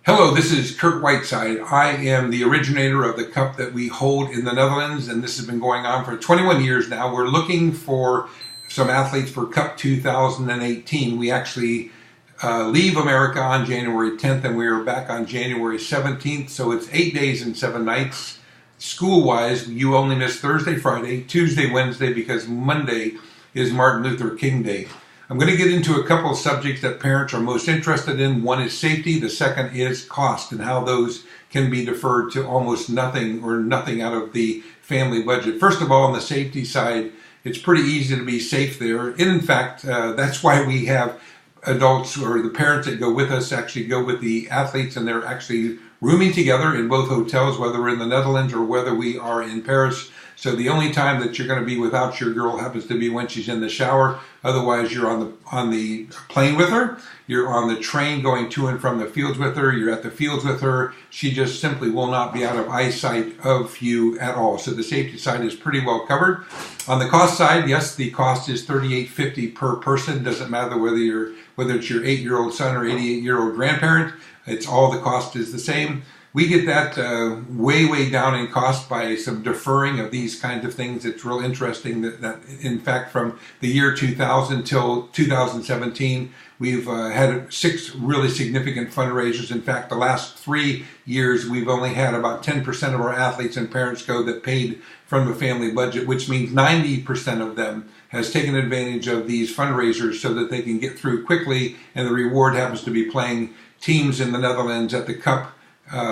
Hello, this is Kurt Whiteside. I am the originator of the cup that we hold in the Netherlands, and this has been going on for 21 years now. We're looking for some athletes for Cup 2018. We actually leave America on January 10th, and we are back on January 17th, so it's 8 days and 7 nights. School-wise, you only miss Thursday, Friday, Tuesday, Wednesday, because Monday is Martin Luther King Day. I'm going to get into a couple of subjects that parents are most interested in. One is safety. The second is cost and how those can be deferred to almost nothing or nothing out of the family budget. First of all, on the safety side, it's pretty easy to be safe there. And in fact, that's why we have adults or the parents that go with us actually go with the athletes, and they're actually rooming together in both hotels, whether we're in the Netherlands or whether we are in Paris. So the only time that you're going to be without your girl happens to be when she's in the shower. Otherwise, you're on the plane with her. You're on the train going to and from the fields with her. You're at the fields with her. She just simply will not be out of eyesight of you at all. So the safety side is pretty well covered. On the cost side, yes, the cost is $38.50 per person. Doesn't matter whether it's your 8-year-old son or 88-year-old grandparent. It's all the cost is the same. We get that way down in cost by some deferring of these kinds of things. It's real interesting that in fact, from the year 2000 till 2017, we've had 6 really significant fundraisers. In fact, the last 3 years, we've only had about 10% of our athletes and parents go that paid from the family budget, which means 90% of them has taken advantage of these fundraisers so that they can get through quickly, and the reward happens to be playing teams in the Netherlands at the Cup,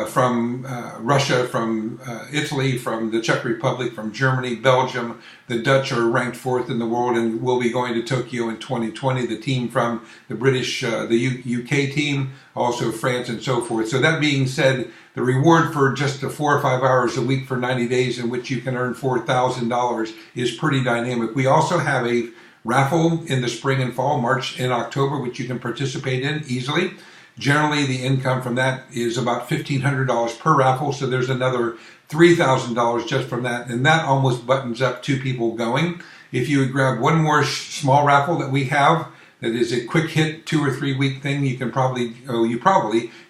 from Russia, from Italy, from the Czech Republic, from Germany, Belgium. The Dutch are ranked 4th in the world and will be going to Tokyo in 2020. The team from the British, the UK team, also France and so forth. So that being said, the reward for just 4 or 5 hours a week for 90 days in which you can earn $4,000 is pretty dynamic. We also have a raffle in the spring and fall, March and October, which you can participate in easily. Generally, the income from that is about $1,500 per raffle, so there's another $3,000 just from that, and that almost buttons up 2 people going. If you would grab one more small raffle that we have, that is a quick hit 2 or 3 week thing, you can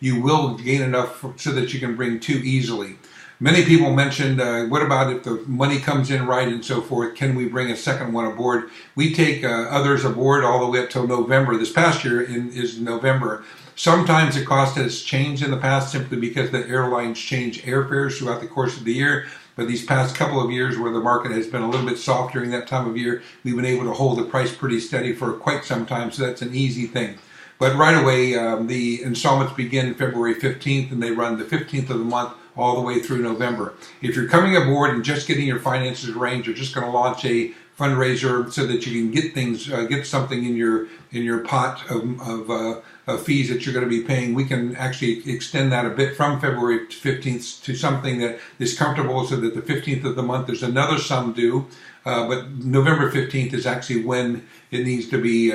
you will gain enough so that you can bring 2 easily. Many people mentioned, what about if the money comes in right and so forth, can we bring a second one aboard? We take others aboard all the way up till November. This past year is November. Sometimes the cost has changed in the past simply because the airlines change airfares throughout the course of the year. But these past couple of years where the market has been a little bit soft during that time of year, we've been able to hold the price pretty steady for quite some time, so that's an easy thing. But right away, the installments begin February 15th, and they run the 15th of the month all the way through November. If you're coming aboard and just getting your finances arranged, you're just going to launch a fundraiser so that you can get things, get something in your pot of fees that you're going to be paying. We can actually extend that a bit from February 15th to something that is comfortable, so that the 15th of the month there's another sum due, but November 15th is actually when it needs to be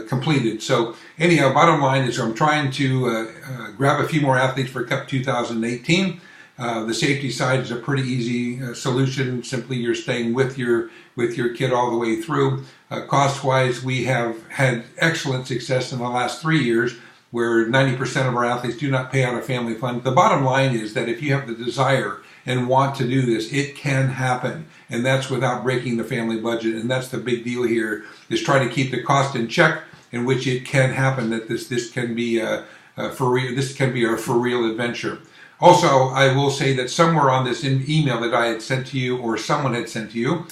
completed. So anyhow, bottom line is I'm trying to grab a few more athletes for Cup 2018. The safety side is a pretty easy solution. Simply you're staying with your kid all the way through. Cost-wise, we have had excellent success in the last 3 years where 90% of our athletes do not pay out a family fund. The bottom line is that if you have the desire and want to do this, it can happen. And that's without breaking the family budget. And that's the big deal here, is try to keep the cost in check, in which it can happen that this can be for real. This can be a for real adventure. Also, I will say that somewhere on this email that I had sent to you, or someone had sent to you,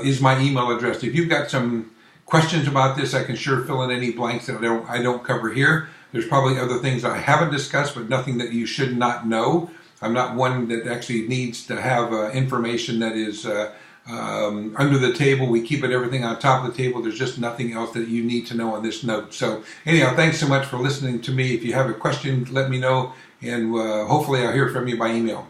is my email address. If you've got some questions about this, I can sure fill in any blanks that I don't cover here. There's probably other things I haven't discussed, but nothing that you should not know. I'm not one that actually needs to have information that is under the table. We keep everything on top of the table. There's just nothing else that you need to know on this note. So anyhow, thanks so much for listening to me. If you have a question, let me know, and hopefully I'll hear from you by email.